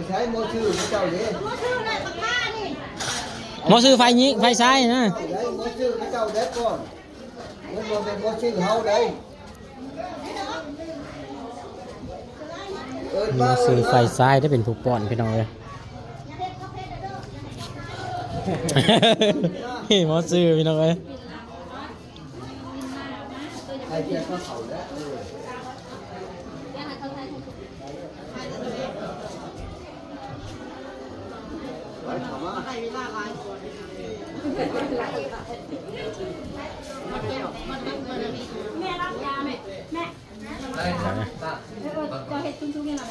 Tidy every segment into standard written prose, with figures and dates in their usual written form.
ใช้โมชื่อเจ้าเนี่ย หมอซื้อไฟนี้ไฟซ้ายนะ โมชื่อเจ้าเด็กก่อนมันบ่เป็นโมชื่อเฮาได้หมอซื้อไฟซ้ายได้เป็นผู้ป้อนพี่น้องเลยหมอซื้อพี่น้องเลยใครเจ้าเขาแล้วไปถามว่าใครมีล่าลายตัวแม่รับยาแม่ก็เห็ดตุ้งๆนี่แหละ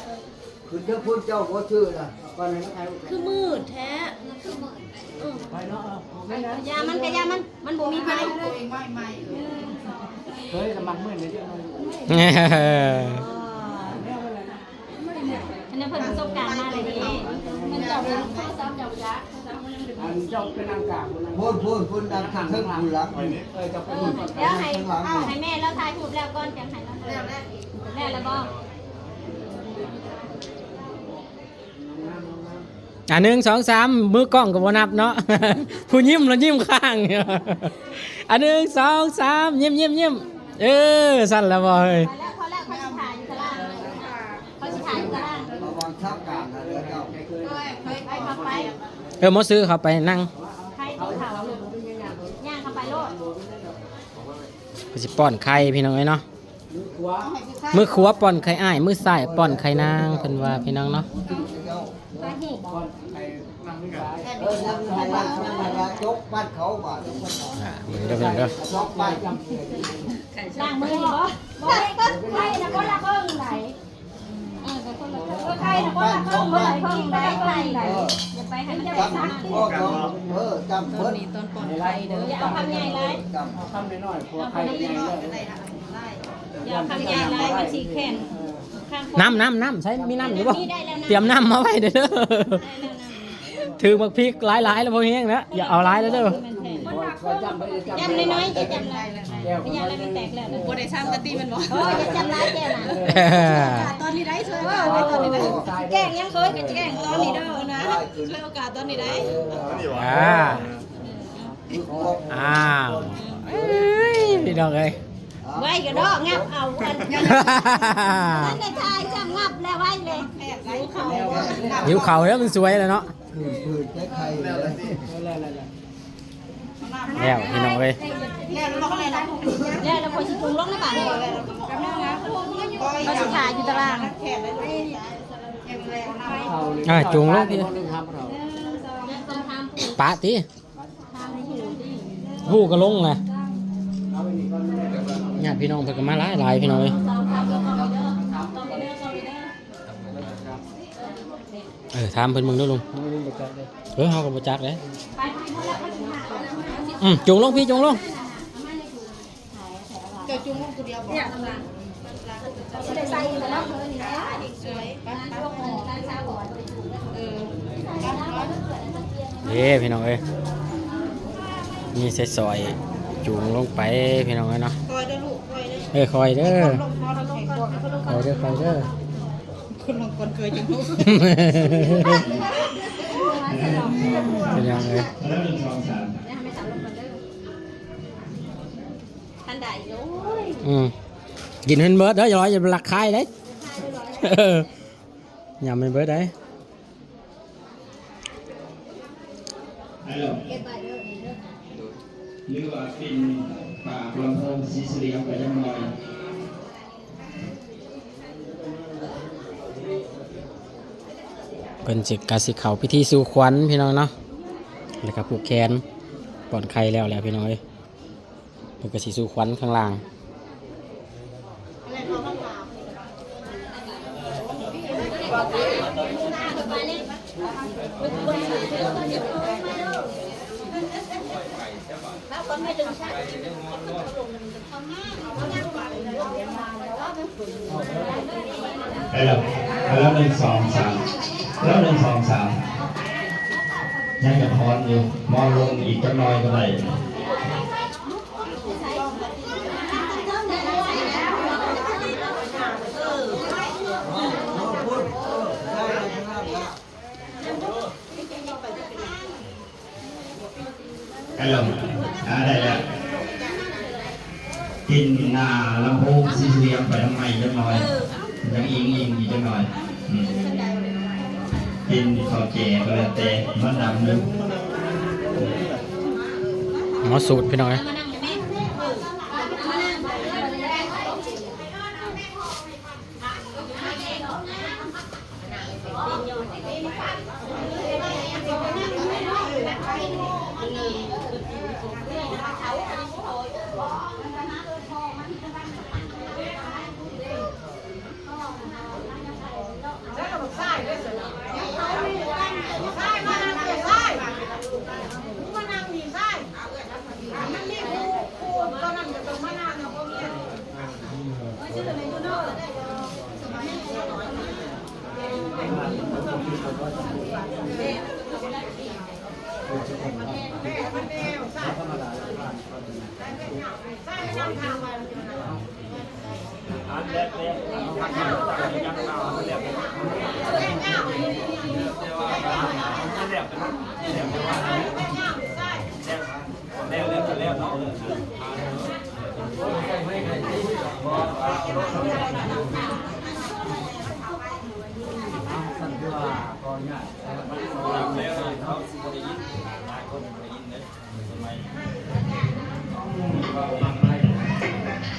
คือเจ้าพูดเจ้าโมชื่อนะก่อนนั้นใคร คือมืดแท้ยามันกับยามันบ่มีไฟตัวเองไม่เฮ้ยละมันมืดเลยเจ้าอันนี้เพิ่นประสบการณ์มาเลยนี่มันจับข้าวซ้ำจับยาอันเจ้าเป็นนางกาบพูดดังทางข้างหลังเจ้าเป็น เดี๋ยวให้แม่แล้วถ่ายรูปแล้วก่อนจังให้แล้วบ่ 1 2 3มือกล้องก็บ่นับเนาะ ผู้ยิ้มแล้วยิ้มข้าง 1 2 3ยิ้มสั่นแล้วบ่เฮ้ย พอแล้วเขาสิถ่ายอยู่ตารางเขาสิถ่ายอยู่ตาราง ระวังทับการนะเด้อเจ้า ไปเข้าไป หมอซื้อเข้าไปนั่ง ใครตัวเขาย่างเข้าไปโลด ก็สิป้อนไข่พี่น้องเอ้ยเนาะมือขวาป้อนไข่อ้ายมือซ้ายป้อนไข่นางเพิ่นว่าพี่น้องเนาะ ไปหีบ ยกบ้านเขาบ้าน มึงเด้อพี่น้องเด้อ ยกบ้าน ล้างมือบ่ใครนะก็ละเบิ่งไหนใครนะก็ละเบิ่งไหนเบิ่งได้ใครไหนอย่าไปให้มันได้ซัก พ่อจำเพิ่น ต้นปอนไข่เด้ออย่าเอาคำใหญ่เลย จำ ทำน้อยๆพวกใครใหญ่เลย อย่าเอาคำใหญ่เลยมันสิแข็ง น้ำใช้มีน้ำอยู่บ่เตรียมน้ำมาไว้เด้อถือบักพริกหลายๆแล้วบ่แห้งนะอย่าเอาหลายแล้วเด้อ จำน้อยๆจะจำลายไม่อยากอะไรมันแตกแล้วบ่ได้ซ้ำกะติมันบ่อย่าจำลายแก้วนะตอนนี้ได้ช่วยตอนนี้ได้แกล้งยังเคยกับแกล้งตอนนี้เด้อนะช่วยโอกาสตอนนี้ได้ อ้าวพี่น้องเอ้ย ไว้ก็ดอกงับเอากันนั่นในชายจะงับแล้วไว้เลยหิวเขา หิวเข่าแล้วมันสวยแล้วเนาะ คือใช้ใครเลย แล้วพี่น้องเอ้ย แล้วคนสิปรุงลงในบ้านเขาสิขายอยู่ตาราง จุงลงพี่ปะติหูก็ลงไงญาติพี่น้องเพิ่นก็มาหลายพี่น้องเอ้ยถามเพิ่นมึงด้วยลุงเฮาก็บ่จักเลยจุงลงพี่จุงลงเกิดจุงลงตัวเดียวเนี่ยใส่แล้วสวยพี่น้องเอ้ยมีใส่ซอยจุงลงไปพี่น้องเอ้ยเนาะคอยเด้อลูกคอยเด้อคอยเด้อคอยเด้อ คุณบางคนเคยจังลูกเป็นยังไงทันได้โอ้ยกินเห็นเบิร์ดเด้ออย่าร้อยอย่าหลักคายเลยยำเป็นเบิร์ดได้หรือว่าเป็นป่าลำโพงสีเสียงไปยังหน่อยเป็นจิกกาสิเขาพิธีสู่ขวัญพี่น้องเนาะแล้วก็ผูกแขนปอนไข่แล้วพี่น้องเอ้ยเป็นกาสิสู่ขวัญข้างล่างไปแล้ว1 2 3แล้ว1 2 3ยังจะทอนอยู่มองลงอีกจักหน่อยก็ได้ พูด ฮัลโหลได้แล้วกินหน้าลำโพงซีเรียมไปทำไมจังหน่อยยังอิงอีกจังหน่อยกินข้าวแกงก็แล้วแต่มันดำนึง หมอสูตรพี่น้องเลย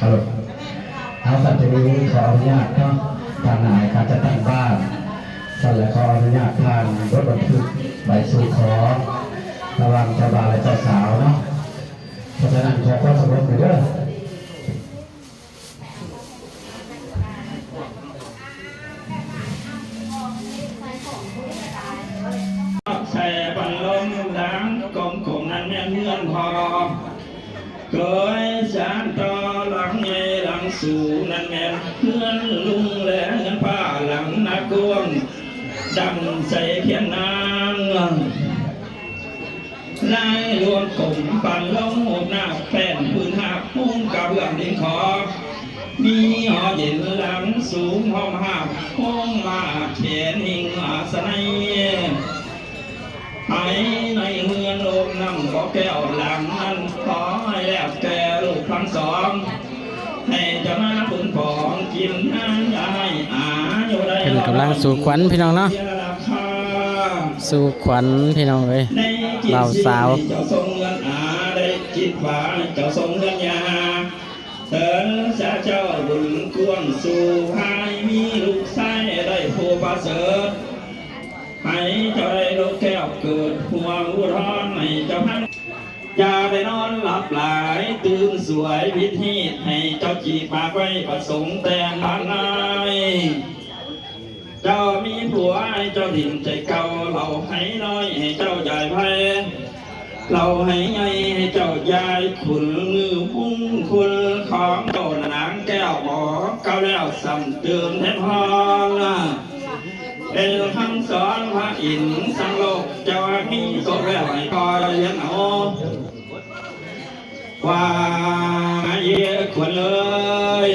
ฮัลโหลเอาสัตว์นี้ขออนุญาตเนาะทางนายการจะตั้งบ้านสัตว์และขออนุญาตทางรถบรรทุกใบสู่ขอระวังเจ้าบ่าวและเจ้าสาวเนาะเพราะฉะนั้นขอความสำรวจหน่อยเด้อใส่ปันลมดังกลมนั้นแม่เงื่อนพอเคยสานต่อหลังไงหลังสู่นั่นแม่เพื่อนลุงและเงินผ้าหลังนักกวงดำใส่เพียงนางลายรวมกลมปันลมหดหน้าแป้นพื้นหักพุ่งกับเรื่องดินขอมีหอเย็นหลังสูงห้องหักพุ่งมาเขียนหิงอาสนัยไอ้ในเมืองโลกน้ำก็แก้วหลังนั้นขอให้แล้วแก่ลูกทั้งสองให้เจ้าหน้าปืนปองกินน้ำยาให้อยู่ได้ เป็นกำลังสู่ขวัญพี่น้องเนาะสู่ขวัญพี่น้องเลยเราสาวเจ้าทรงเงินได้จิตฟ้าเจ้าทรงเงินยาเถินเจ้าบุญกวนสู่ให้มีลูกชายได้ผู้ประเสริฐให้เจ้าได้ลูกแก้วเกิดห่วงอุทธรให้เจ้าพันอย่าได้นอนหลับหลายตื่นสวยพิธีให้เจ้าจีบปากไว้ประสงค์แต่งงานนายเจ้ามีผัวให้เจ้าดิ่งใจเก่าเราให้น้อยให้เจ้าใหญ่ไพ่เราให้ใหญ่ให้เจ้าใหญ่ขุนมือพุ่งคุณของเจ้านางแก้วบอกเก้าแล้วสั่งเตือนแทนพรเป็นคำสอนพระอินทร์สังโลกเจ้ามีโสแล้วให้คอยเลี้ยงเอาว่าเยี่ยควรเลย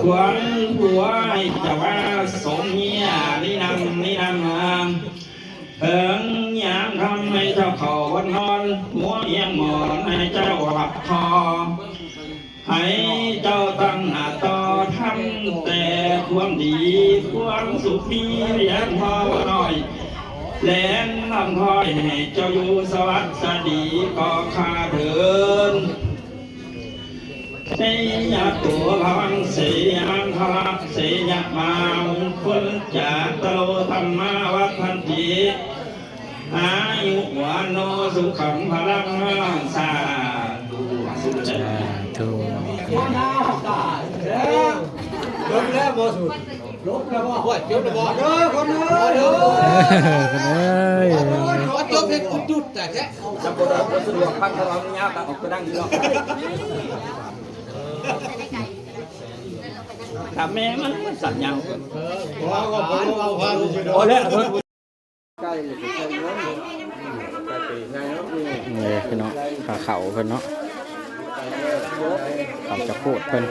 ควรผัวให้เจ้าว่าสมเมียนี่นำเอิงยามทำให้เจ้าเขาวันนอนหัวเอียงหมอนให้เจ้าหับคอให้เจ้าตั้งหน้าต่อทำแต่ความดีความสุขมีเรียนพอหน่อยแลนลำคอยให้เจ้าอยู่สวัสดีก็ขาเดินเสียตัวพังเสียงพระเสียมาคนจากตโลธรรมวัฒนติอายุวานโนสุขังพลังสาธุสุดท้ายถูก ลบแล้วบ่สุดลบแล้วบ่ห้วยจบแล้วบ่เด้อคนเด้อเด้อ คนเอ้ย ขอจบให้คุณจุดแต่แค่จับบ่ได้สะดวกพังทะเลาะยาวออกก็ดังอยู่เนาะถ้าแม่มันสั่นยาวว่าก็บ่เอาพาลูกไปโดนแล้วใกล้เลยใกล้เนาะใกล้ปีไงเนาะนี่พี่น้องขาเข่าเพิ่นเนาะเขาจะพูดเพิ่น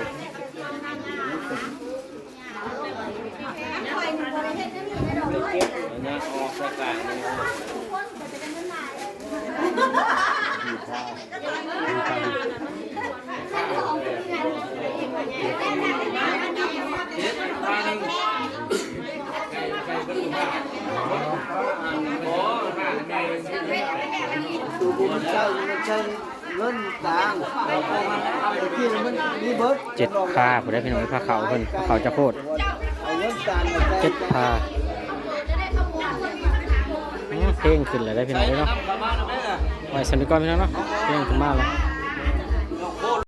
ตัวบุญใช่มันใช่เงินต่างที่มันมีเบิร์ด 7 พาผู้ได้พี่น้องพาเขาเพิ่นพาเขาจะโพด เอาเงินต่างมาใช้ 7 พาเพลงขึ้นเลยได้พี่น้องเนาะไว้สำหรับก่อนพี่น้องเนาะเพลงขึ้นมาแล้ว